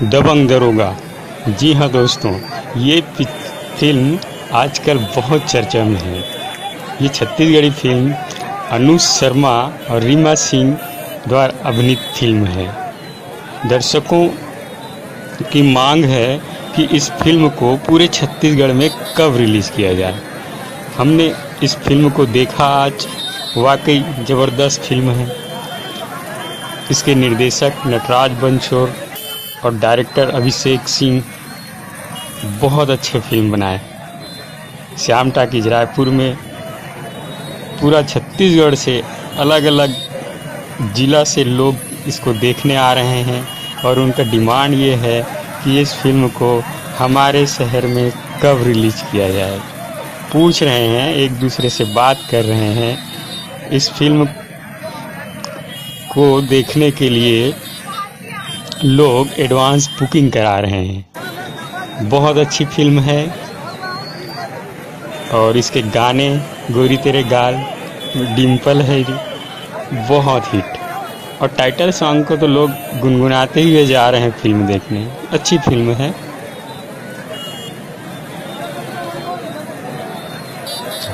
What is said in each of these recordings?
दबंग दरोगा। जी हाँ दोस्तों, ये फिल्म आजकल बहुत चर्चा में है। ये छत्तीसगढ़ी फिल्म अनुज शर्मा और रीमा सिंह द्वारा अभिनीत फिल्म है। दर्शकों की मांग है कि इस फिल्म को पूरे छत्तीसगढ़ में कब रिलीज़ किया जाए। हमने इस फिल्म को देखा आज, वाकई ज़बरदस्त फिल्म है। इसके निर्देशक नटराज बंसोड़ और डायरेक्टर अभिषेक सिंह बहुत अच्छे फिल्म बनाए। श्याम टाकीज रायपुर में पूरा छत्तीसगढ़ से अलग अलग ज़िला से लोग इसको देखने आ रहे हैं और उनका डिमांड ये है कि इस फिल्म को हमारे शहर में कब रिलीज़ किया जाए। पूछ रहे हैं, एक दूसरे से बात कर रहे हैं। इस फिल्म को देखने के लिए लोग एडवांस बुकिंग करा रहे हैं। बहुत अच्छी फिल्म है और इसके गाने गोरी तेरे गाल, डिम्पल है, बहुत हिट। और टाइटल सॉन्ग को तो लोग गुनगुनाते हुए जा रहे हैं फिल्म देखने। अच्छी फिल्म है।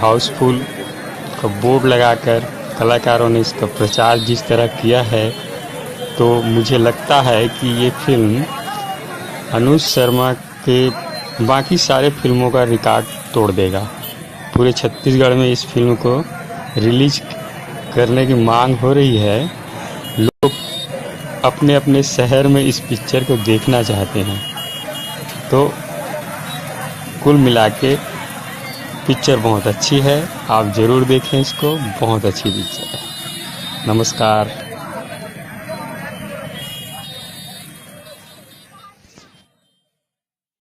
हाउसफुल का बोर्ड लगाकर कलाकारों ने इसका प्रचार जिस तरह किया है, तो मुझे लगता है कि ये फिल्म अनुज शर्मा के बाकी सारे फिल्मों का रिकॉर्ड तोड़ देगा। पूरे छत्तीसगढ़ में इस फिल्म को रिलीज करने की मांग हो रही है। लोग अपने अपने शहर में इस पिक्चर को देखना चाहते हैं। तो कुल मिला के पिक्चर बहुत अच्छी है। आप ज़रूर देखें इसको, बहुत अच्छी पिक्चर है। नमस्कार।